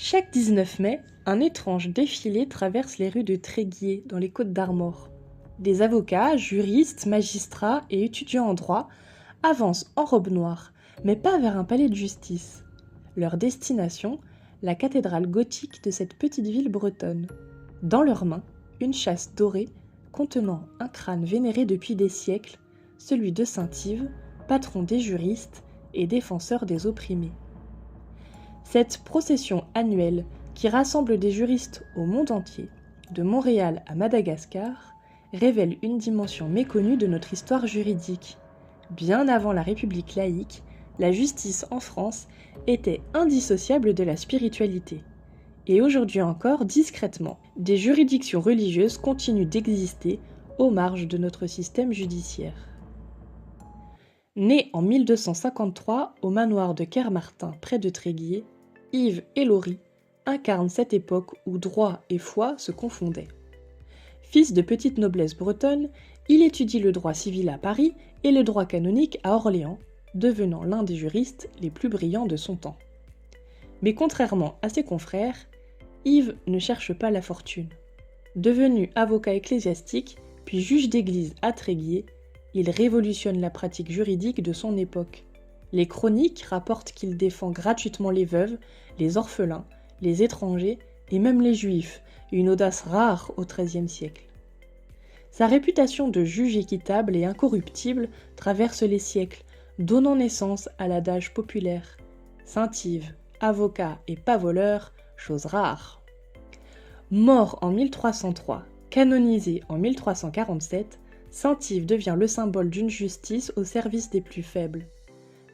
Chaque 19 mai, un étrange défilé traverse les rues de Tréguier, dans les Côtes-d'Armor. Des avocats, juristes, magistrats et étudiants en droit avancent en robe noire, mais pas vers un palais de justice. Leur destination, la cathédrale gothique de cette petite ville bretonne. Dans leurs mains, une châsse dorée contenant un crâne vénéré depuis des siècles, celui de saint Yves, patron des juristes et défenseur des opprimés. Cette procession annuelle, qui rassemble des juristes au monde entier, de Montréal à Madagascar, révèle une dimension méconnue de notre histoire juridique. Bien avant la République laïque, la justice en France était indissociable de la spiritualité. Et aujourd'hui encore, discrètement, des juridictions religieuses continuent d'exister aux marges de notre système judiciaire. Né en 1253 au manoir de Kermartin près de Tréguier, Yves Ellory incarne cette époque où droit et foi se confondaient. Fils de petite noblesse bretonne, il étudie le droit civil à Paris et le droit canonique à Orléans, devenant l'un des juristes les plus brillants de son temps. Mais contrairement à ses confrères, Yves ne cherche pas la fortune. Devenu avocat ecclésiastique, puis juge d'église à Tréguier, il révolutionne la pratique juridique de son époque. Les chroniques rapportent qu'il défend gratuitement les veuves, les orphelins, les étrangers et même les juifs, une audace rare au XIIIe siècle. Sa réputation de juge équitable et incorruptible traverse les siècles, donnant naissance à l'adage populaire « Saint Yves, avocat et pas voleur, chose rare ». Mort en 1303, canonisé en 1347, Saint Yves devient le symbole d'une justice au service des plus faibles.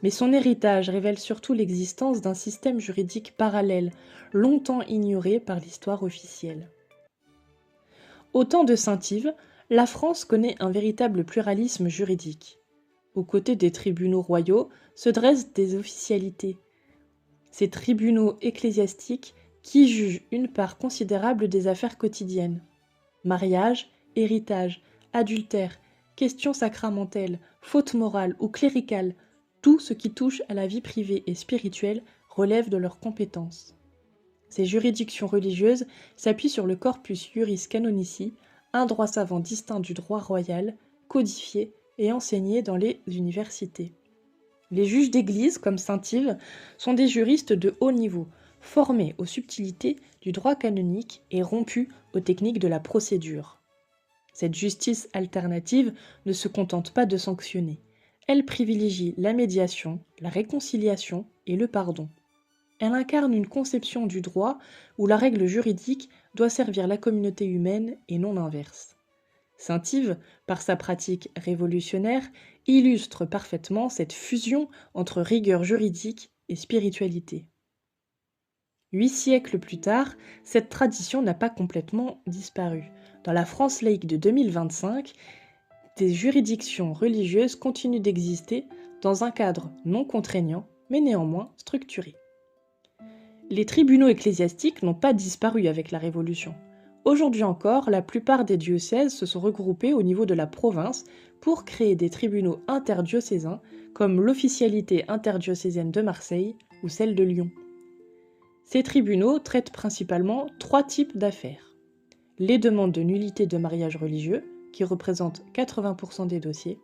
Mais son héritage révèle surtout l'existence d'un système juridique parallèle, longtemps ignoré par l'histoire officielle. Au temps de Saint Yves, la France connaît un véritable pluralisme juridique. Aux côtés des tribunaux royaux se dressent des officialités. Ces tribunaux ecclésiastiques qui jugent une part considérable des affaires quotidiennes. Mariage, héritage, adultère, questions sacramentelles, fautes morales ou cléricales, tout ce qui touche à la vie privée et spirituelle relève de leurs compétences. Ces juridictions religieuses s'appuient sur le corpus juris canonici, un droit savant distinct du droit royal, codifié et enseigné dans les universités. Les juges d'église, comme saint Yves, sont des juristes de haut niveau, formés aux subtilités du droit canonique et rompus aux techniques de la procédure. Cette justice alternative ne se contente pas de sanctionner. Elle privilégie la médiation, la réconciliation et le pardon. Elle incarne une conception du droit où la règle juridique doit servir la communauté humaine et non l'inverse. Saint Yves, par sa pratique révolutionnaire, illustre parfaitement cette fusion entre rigueur juridique et spiritualité. 8 siècles plus tard, cette tradition n'a pas complètement disparu. Dans la France laïque de 2025, des juridictions religieuses continuent d'exister dans un cadre non contraignant, mais néanmoins structuré. Les tribunaux ecclésiastiques n'ont pas disparu avec la Révolution. Aujourd'hui encore, la plupart des diocèses se sont regroupés au niveau de la province pour créer des tribunaux interdiocésains, comme l'officialité interdiocésaine de Marseille ou celle de Lyon. Ces tribunaux traitent principalement 3 types d'affaires. Les demandes de nullité de mariage religieux, qui représentent 80% des dossiers,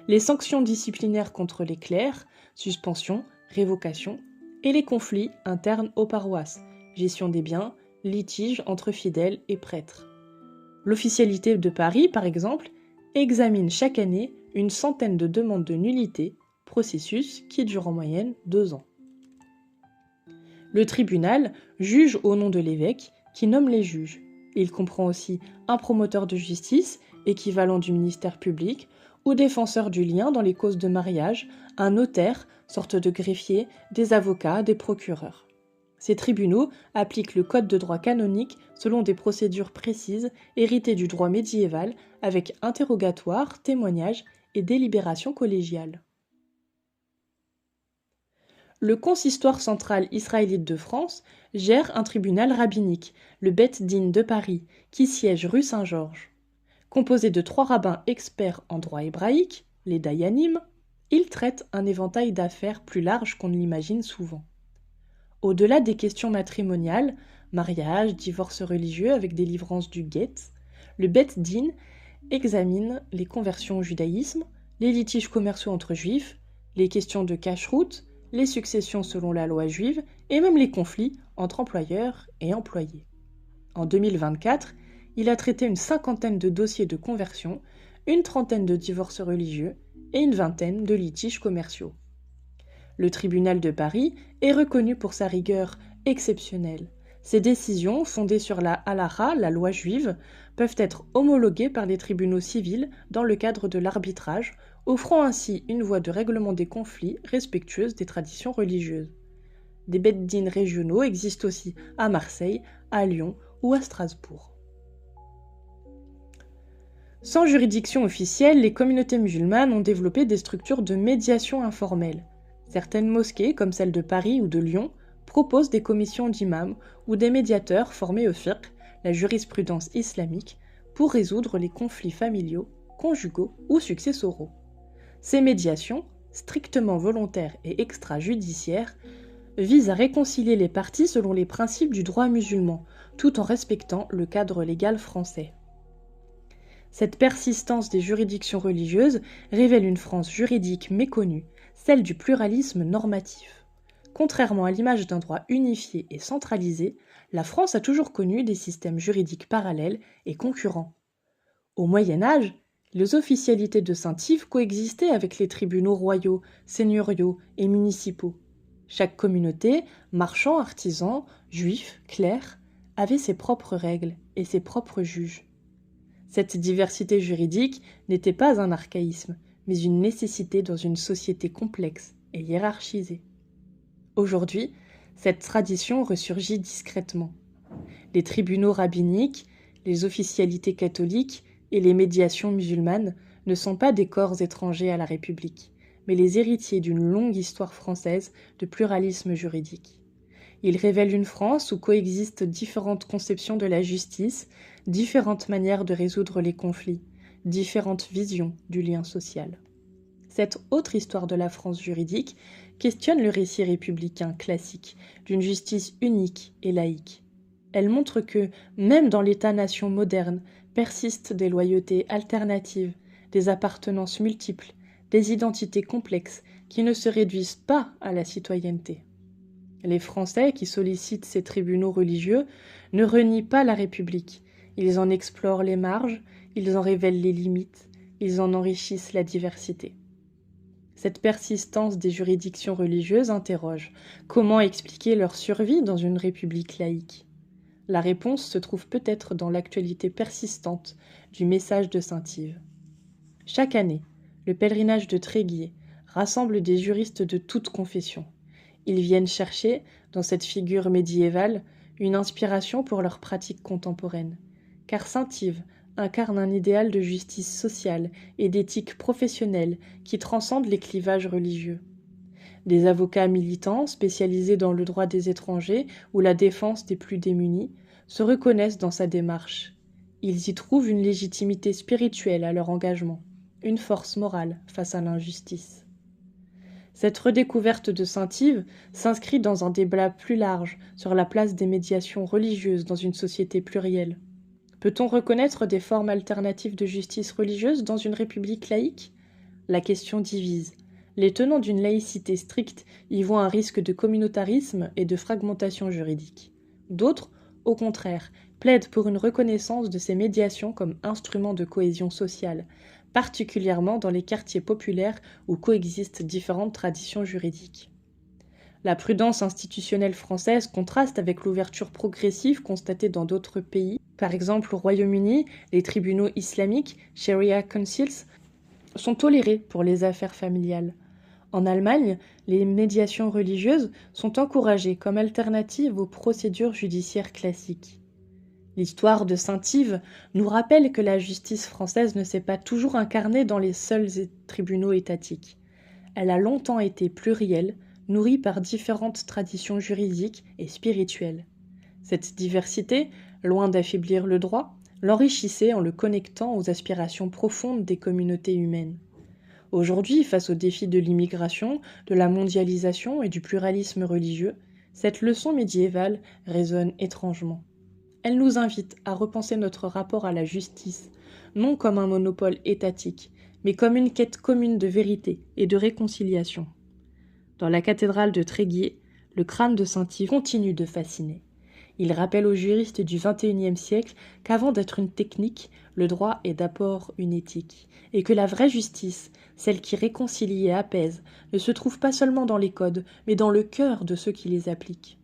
les sanctions disciplinaires contre les clercs, suspension, révocation, et les conflits internes aux paroisses, gestion des biens, litiges entre fidèles et prêtres. L'officialité de Paris, par exemple, examine chaque année une centaine de demandes de nullité, processus qui dure en moyenne 2 ans. Le tribunal juge au nom de l'évêque, qui nomme les juges. Il comprend aussi un promoteur de justice, équivalent du ministère public, ou défenseur du lien dans les causes de mariage, un notaire, sorte de greffier, des avocats, des procureurs. Ces tribunaux appliquent le code de droit canonique selon des procédures précises héritées du droit médiéval avec interrogatoire, témoignage et délibération collégiale. Le consistoire central israélite de France gère un tribunal rabbinique, le Beth Din de Paris, qui siège rue Saint-Georges. Composé de 3 rabbins experts en droit hébraïque, les dayanim, il traite un éventail d'affaires plus large qu'on ne l'imagine souvent. Au-delà des questions matrimoniales, mariage, divorce religieux avec délivrance du guet, le Bet Din examine les conversions au judaïsme, les litiges commerciaux entre juifs, les questions de cacheroute, les successions selon la loi juive et même les conflits entre employeurs et employés. En 2024, il a traité une 50aine de dossiers de conversion, une 30aine de divorces religieux et une 20aine de litiges commerciaux. Le tribunal de Paris est reconnu pour sa rigueur exceptionnelle. Ses décisions, fondées sur la halacha, la loi juive, peuvent être homologuées par les tribunaux civils dans le cadre de l'arbitrage, offrant ainsi une voie de règlement des conflits respectueuse des traditions religieuses. Des beth din régionaux existent aussi à Marseille, à Lyon ou à Strasbourg. Sans juridiction officielle, les communautés musulmanes ont développé des structures de médiation informelle. Certaines mosquées, comme celle de Paris ou de Lyon, proposent des commissions d'imams ou des médiateurs formés au fiqh, la jurisprudence islamique, pour résoudre les conflits familiaux, conjugaux ou successoraux. Ces médiations, strictement volontaires et extrajudiciaires, visent à réconcilier les parties selon les principes du droit musulman, tout en respectant le cadre légal français. Cette persistance des juridictions religieuses révèle une France juridique méconnue, celle du pluralisme normatif. Contrairement à l'image d'un droit unifié et centralisé, la France a toujours connu des systèmes juridiques parallèles et concurrents. Au Moyen Âge, les officialités de Saint-Yves coexistaient avec les tribunaux royaux, seigneuriaux et municipaux. Chaque communauté, marchands, artisans, juifs, clercs, avait ses propres règles et ses propres juges. Cette diversité juridique n'était pas un archaïsme, mais une nécessité dans une société complexe et hiérarchisée. Aujourd'hui, cette tradition ressurgit discrètement. Les tribunaux rabbiniques, les officialités catholiques et les médiations musulmanes ne sont pas des corps étrangers à la République, mais les héritiers d'une longue histoire française de pluralisme juridique. Ils révèlent une France où coexistent différentes conceptions de la justice, différentes manières de résoudre les conflits, différentes visions du lien social. Cette autre histoire de la France juridique questionne le récit républicain classique d'une justice unique et laïque. Elle montre que, même dans l'État-nation moderne, persistent des loyautés alternatives, des appartenances multiples, des identités complexes qui ne se réduisent pas à la citoyenneté. Les Français qui sollicitent ces tribunaux religieux ne renient pas la République. Ils en explorent les marges, ils en révèlent les limites, ils en enrichissent la diversité. Cette persistance des juridictions religieuses interroge. Comment expliquer leur survie dans une république laïque ? La réponse se trouve peut-être dans l'actualité persistante du message de Saint-Yves. Chaque année, le pèlerinage de Tréguier rassemble des juristes de toutes confessions. Ils viennent chercher, dans cette figure médiévale, une inspiration pour leurs pratiques contemporaines. Car Saint-Yves incarne un idéal de justice sociale et d'éthique professionnelle qui transcende les clivages religieux. Des avocats militants spécialisés dans le droit des étrangers ou la défense des plus démunis se reconnaissent dans sa démarche. Ils y trouvent une légitimité spirituelle à leur engagement, une force morale face à l'injustice. Cette redécouverte de Saint-Yves s'inscrit dans un débat plus large sur la place des médiations religieuses dans une société plurielle. Peut-on reconnaître des formes alternatives de justice religieuse dans une république laïque ? La question divise. Les tenants d'une laïcité stricte y voient un risque de communautarisme et de fragmentation juridique. D'autres, au contraire, plaident pour une reconnaissance de ces médiations comme instruments de cohésion sociale, particulièrement dans les quartiers populaires où coexistent différentes traditions juridiques. La prudence institutionnelle française contraste avec l'ouverture progressive constatée dans d'autres pays. Par exemple, au Royaume-Uni, les tribunaux islamiques, Sharia Councils, sont tolérés pour les affaires familiales. En Allemagne, les médiations religieuses sont encouragées comme alternative aux procédures judiciaires classiques. L'histoire de Saint-Yves nous rappelle que la justice française ne s'est pas toujours incarnée dans les seuls tribunaux étatiques. Elle a longtemps été plurielle, nourrie par différentes traditions juridiques et spirituelles. Cette diversité, loin d'affaiblir le droit, l'enrichissait en le connectant aux aspirations profondes des communautés humaines. Aujourd'hui, face aux défis de l'immigration, de la mondialisation et du pluralisme religieux, Cette leçon médiévale résonne étrangement. Elle nous invite à repenser notre rapport à la justice, non comme un monopole étatique, mais comme une quête commune de vérité et de réconciliation. Dans la cathédrale de Tréguier, le crâne de Saint-Yves continue de fasciner. Il rappelle aux juristes du XXIe siècle qu'avant d'être une technique, le droit est d'abord une éthique, et que la vraie justice, celle qui réconcilie et apaise, ne se trouve pas seulement dans les codes, mais dans le cœur de ceux qui les appliquent.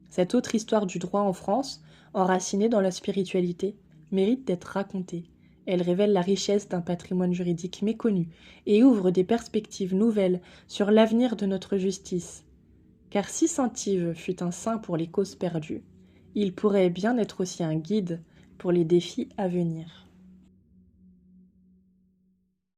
Cette autre histoire du droit en France, enracinée dans la spiritualité, mérite d'être racontée. Elle révèle la richesse d'un patrimoine juridique méconnu et ouvre des perspectives nouvelles sur l'avenir de notre justice. Car si Saint-Yves fut un saint pour les causes perdues, il pourrait bien être aussi un guide pour les défis à venir.